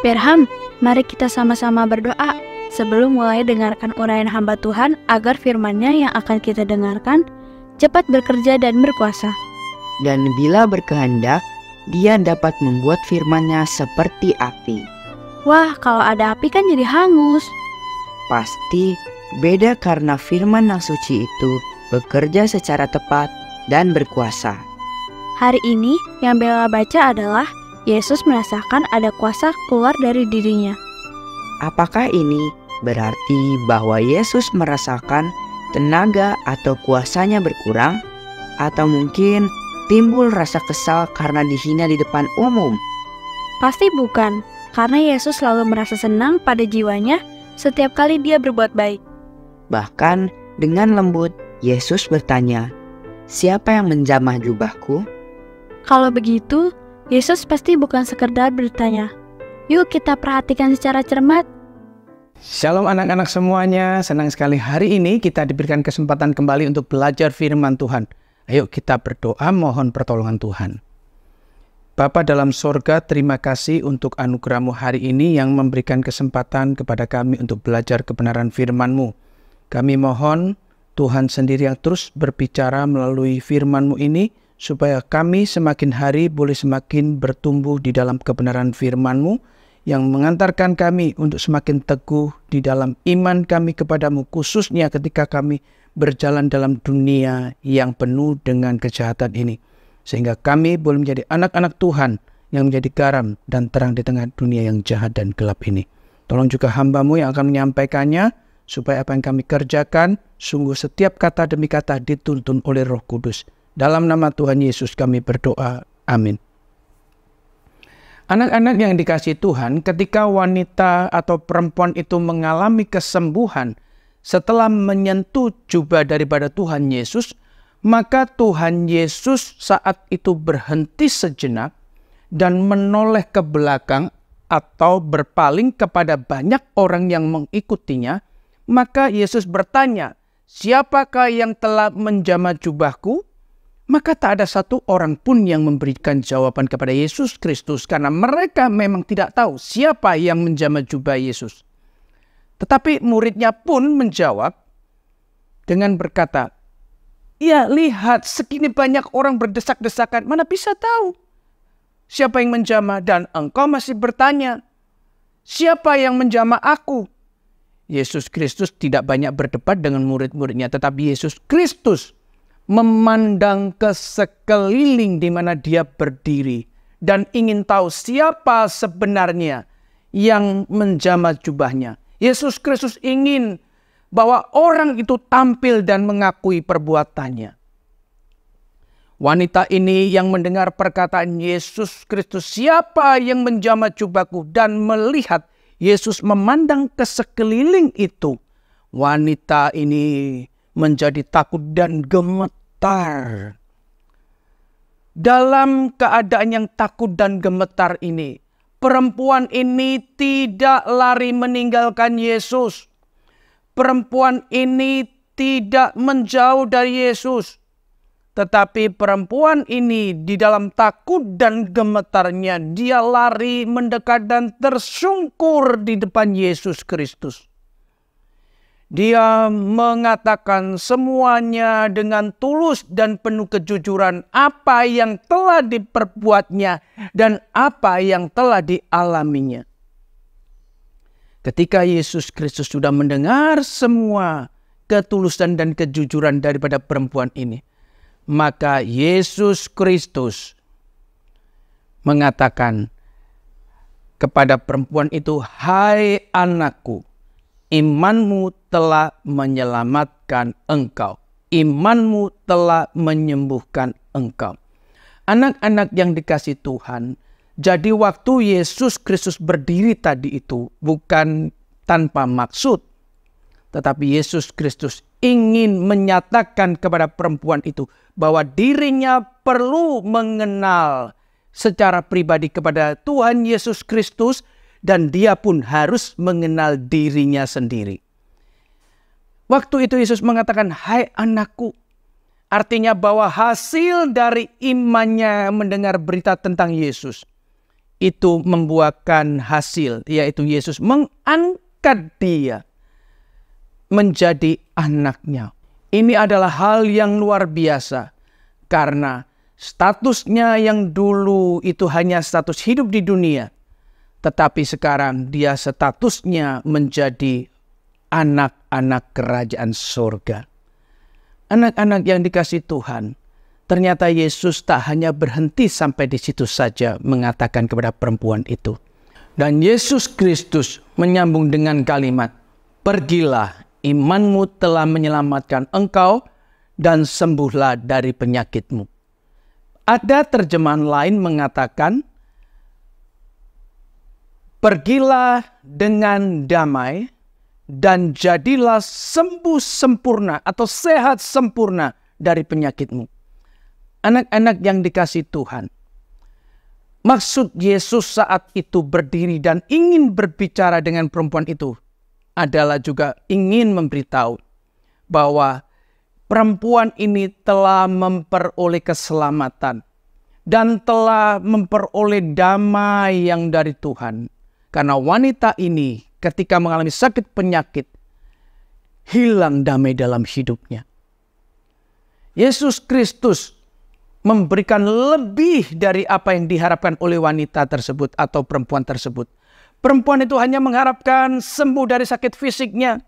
Pirham, mari kita sama-sama berdoa sebelum mulai dengarkan uraian hamba Tuhan agar firman-Nya yang akan kita dengarkan cepat bekerja dan berkuasa. Dan bila berkehendak, Dia dapat membuat firman-Nya seperti api. Wah, kalau ada api kan jadi hangus. Pasti beda karena firman yang suci itu bekerja secara tepat dan berkuasa. Hari ini yang Bella baca adalah Yesus merasakan ada kuasa keluar dari dirinya. Apakah ini berarti bahwa Yesus merasakan tenaga atau kuasanya berkurang? Atau mungkin timbul rasa kesal karena dihina di depan umum? Pasti bukan, karena Yesus selalu merasa senang pada jiwanya setiap kali dia berbuat baik. Bahkan dengan lembut, Yesus bertanya, "Siapa yang menjamah jubahku?" Kalau begitu, Yesus pasti bukan sekedar bertanya. Yuk kita perhatikan secara cermat. Shalom anak-anak semuanya, senang sekali hari ini kita diberikan kesempatan kembali untuk belajar firman Tuhan. Ayo kita berdoa mohon pertolongan Tuhan. Bapa dalam sorga, terima kasih untuk anugerah-Mu hari ini yang memberikan kesempatan kepada kami untuk belajar kebenaran firman-Mu. Kami mohon Tuhan sendiri yang terus berbicara melalui firman-Mu ini, supaya kami semakin hari boleh semakin bertumbuh di dalam kebenaran firman-Mu yang mengantarkan kami untuk semakin teguh di dalam iman kami kepadamu, khususnya ketika kami berjalan dalam dunia yang penuh dengan kejahatan ini. Sehingga kami boleh menjadi anak-anak Tuhan yang menjadi garam dan terang di tengah dunia yang jahat dan gelap ini. Tolong juga hamba-Mu yang akan menyampaikannya, supaya apa yang kami kerjakan, sungguh setiap kata demi kata dituntun oleh Roh Kudus. Dalam nama Tuhan Yesus kami berdoa. Amin. Anak-anak yang dikasihi Tuhan, ketika wanita atau perempuan itu mengalami kesembuhan setelah menyentuh jubah daripada Tuhan Yesus, maka Tuhan Yesus saat itu berhenti sejenak dan menoleh ke belakang atau berpaling kepada banyak orang yang mengikutinya. Maka Yesus bertanya, "Siapakah yang telah menjamah jubahku?" Maka tak ada satu orang pun yang memberikan jawaban kepada Yesus Kristus karena mereka memang tidak tahu siapa yang menjamah jubah Yesus. Tetapi muridnya pun menjawab dengan berkata, "Ya lihat, segini banyak orang berdesak-desakan, mana bisa tahu siapa yang menjamah, dan engkau masih bertanya, siapa yang menjamah aku?" Yesus Kristus tidak banyak berdebat dengan murid-muridnya, tetapi Yesus Kristus memandang ke sekeliling di mana dia berdiri dan ingin tahu siapa sebenarnya yang menjamah jubahnya. Yesus Kristus ingin bahwa orang itu tampil dan mengakui perbuatannya. Wanita ini yang mendengar perkataan Yesus Kristus, "Siapa yang menjamah jubahku?" dan melihat Yesus memandang ke sekeliling itu, wanita ini menjadi takut dan gemetar. Dalam keadaan yang takut dan gemetar ini, perempuan ini tidak lari meninggalkan Yesus. Perempuan ini tidak menjauh dari Yesus. Tetapi perempuan ini di dalam takut dan gemetarnya, dia lari mendekat dan tersungkur di depan Yesus Kristus. Dia mengatakan semuanya dengan tulus dan penuh kejujuran apa yang telah diperbuatnya dan apa yang telah dialaminya. Ketika Yesus Kristus sudah mendengar semua ketulusan dan kejujuran daripada perempuan ini, maka Yesus Kristus mengatakan kepada perempuan itu, "Hai anakku, imanmu telah menyelamatkan engkau. Imanmu telah menyembuhkan engkau." Anak-anak yang dikasihi Tuhan, jadi waktu Yesus Kristus berdiri tadi itu bukan tanpa maksud. Tetapi Yesus Kristus ingin menyatakan kepada perempuan itu bahwa dirinya perlu mengenal secara pribadi kepada Tuhan Yesus Kristus, dan dia pun harus mengenal dirinya sendiri. Waktu itu Yesus mengatakan, "Hai anakku." Artinya bahwa hasil dari imannya mendengar berita tentang Yesus, itu membuahkan hasil, yaitu Yesus mengangkat dia menjadi anaknya. Ini adalah hal yang luar biasa, karena statusnya yang dulu itu hanya status hidup di dunia, tetapi sekarang dia statusnya menjadi anak-anak kerajaan surga. Anak-anak yang dikasihi Tuhan, ternyata Yesus tak hanya berhenti sampai di situ saja mengatakan kepada perempuan itu. Dan Yesus Kristus menyambung dengan kalimat, "Pergilah, imanmu telah menyelamatkan engkau, dan sembuhlah dari penyakitmu." Ada terjemahan lain mengatakan, "Pergilah dengan damai, dan jadilah sembuh sempurna atau sehat sempurna dari penyakitmu." Anak-anak yang dikasihi Tuhan, maksud Yesus saat itu berdiri dan ingin berbicara dengan perempuan itu adalah juga ingin memberitahu bahwa perempuan ini telah memperoleh keselamatan dan telah memperoleh damai yang dari Tuhan. Karena wanita ini ketika mengalami sakit penyakit, hilang damai dalam hidupnya. Yesus Kristus memberikan lebih dari apa yang diharapkan oleh wanita tersebut atau perempuan tersebut. Perempuan itu hanya mengharapkan sembuh dari sakit fisiknya.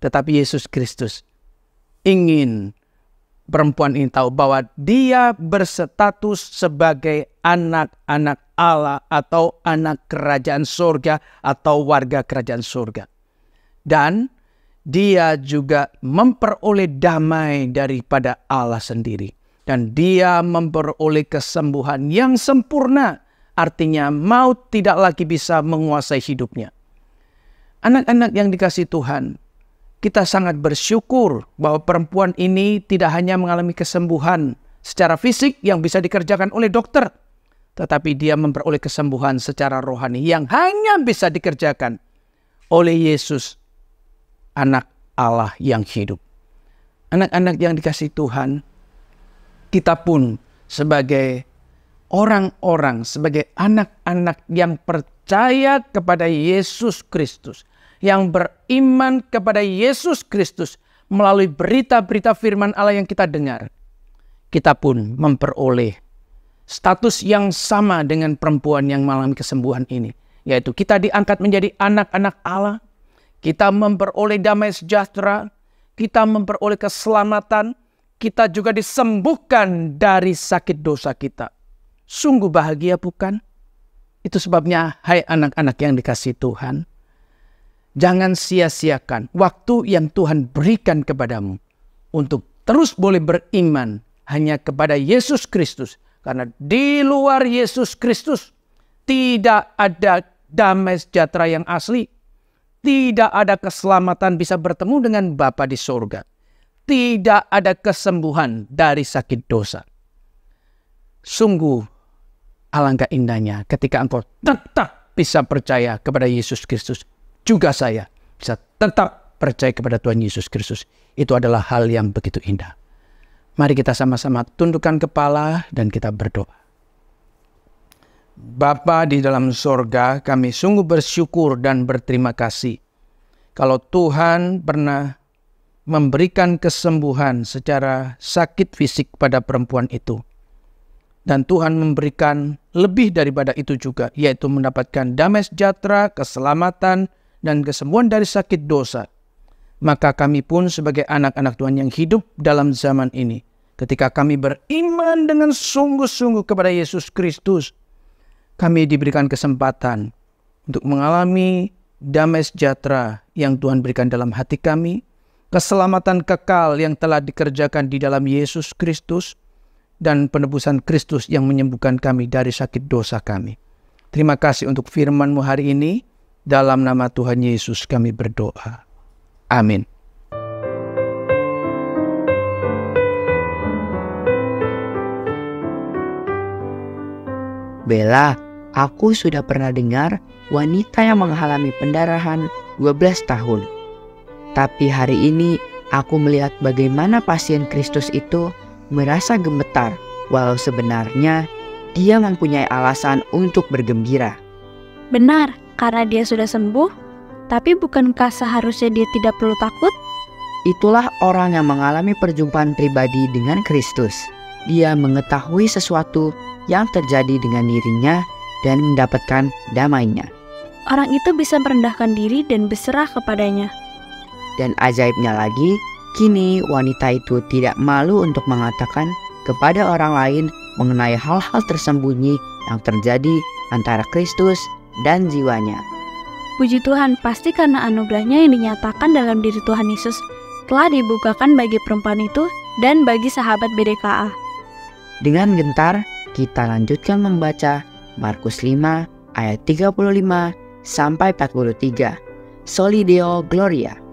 Tetapi Yesus Kristus ingin perempuan ini tahu bahwa dia berstatus sebagai anak-anak Allah atau anak kerajaan surga atau warga kerajaan surga. Dan dia juga memperoleh damai daripada Allah sendiri. Dan dia memperoleh kesembuhan yang sempurna. Artinya maut tidak lagi bisa menguasai hidupnya. Anak-anak yang dikasihi Tuhan, kita sangat bersyukur bahwa perempuan ini tidak hanya mengalami kesembuhan secara fisik yang bisa dikerjakan oleh dokter, tetapi dia memperoleh kesembuhan secara rohani yang hanya bisa dikerjakan oleh Yesus, anak Allah yang hidup. Anak-anak yang dikasihi Tuhan, kita pun sebagai orang-orang, sebagai anak-anak yang percaya kepada Yesus Kristus, yang beriman kepada Yesus Kristus melalui berita-berita firman Allah yang kita dengar, kita pun memperoleh status yang sama dengan perempuan yang mengalami kesembuhan ini, yaitu kita diangkat menjadi anak-anak Allah, kita memperoleh damai sejahtera, kita memperoleh keselamatan, kita juga disembuhkan dari sakit dosa kita. Sungguh bahagia bukan? Itu sebabnya, hai anak-anak yang dikasihi Tuhan, jangan sia-siakan waktu yang Tuhan berikan kepadamu untuk terus boleh beriman hanya kepada Yesus Kristus. Karena di luar Yesus Kristus tidak ada damai sejahtera yang asli. Tidak ada keselamatan bisa bertemu dengan Bapa di surga. Tidak ada kesembuhan dari sakit dosa. Sungguh alangkah indahnya ketika engkau tetap bisa percaya kepada Yesus Kristus. Juga saya bisa tetap percaya kepada Tuhan Yesus Kristus. Itu adalah hal yang begitu indah. Mari kita sama-sama tundukkan kepala dan kita berdoa. Bapa di dalam surga, kami sungguh bersyukur dan berterima kasih. Kalau Tuhan pernah memberikan kesembuhan secara sakit fisik pada perempuan itu. Dan Tuhan memberikan lebih daripada itu juga, yaitu mendapatkan damai sejahtera, keselamatan, dan kesembuhan dari sakit dosa. Maka kami pun sebagai anak-anak Tuhan yang hidup dalam zaman ini, ketika kami beriman dengan sungguh-sungguh kepada Yesus Kristus, kami diberikan kesempatan untuk mengalami damai sejahtera yang Tuhan berikan dalam hati kami, keselamatan kekal yang telah dikerjakan di dalam Yesus Kristus, dan penebusan Kristus yang menyembuhkan kami dari sakit dosa kami. Terima kasih untuk firman-Mu hari ini. Dalam nama Tuhan Yesus kami berdoa. Amin. Bella, aku sudah pernah dengar wanita yang mengalami pendarahan 12 tahun. Tapi hari ini aku melihat bagaimana pasien Kristus itu merasa gemetar, walau sebenarnya dia mempunyai alasan untuk bergembira. Benar, karena dia sudah sembuh, tapi bukankah seharusnya dia tidak perlu takut? Itulah orang yang mengalami perjumpaan pribadi dengan Kristus. Dia mengetahui sesuatu yang terjadi dengan dirinya dan mendapatkan damainya. Orang itu bisa merendahkan diri dan berserah kepadanya. Dan ajaibnya lagi, kini wanita itu tidak malu untuk mengatakan kepada orang lain mengenai hal-hal tersembunyi yang terjadi antara Kristus dan jiwanya. Puji Tuhan, pasti karena anugerahnya yang dinyatakan dalam diri Tuhan Yesus telah dibukakan bagi perempuan itu dan bagi sahabat BDKA. Dengan gentar, kita lanjutkan membaca Markus 5 ayat 35 sampai 43. Soli Deo Gloria.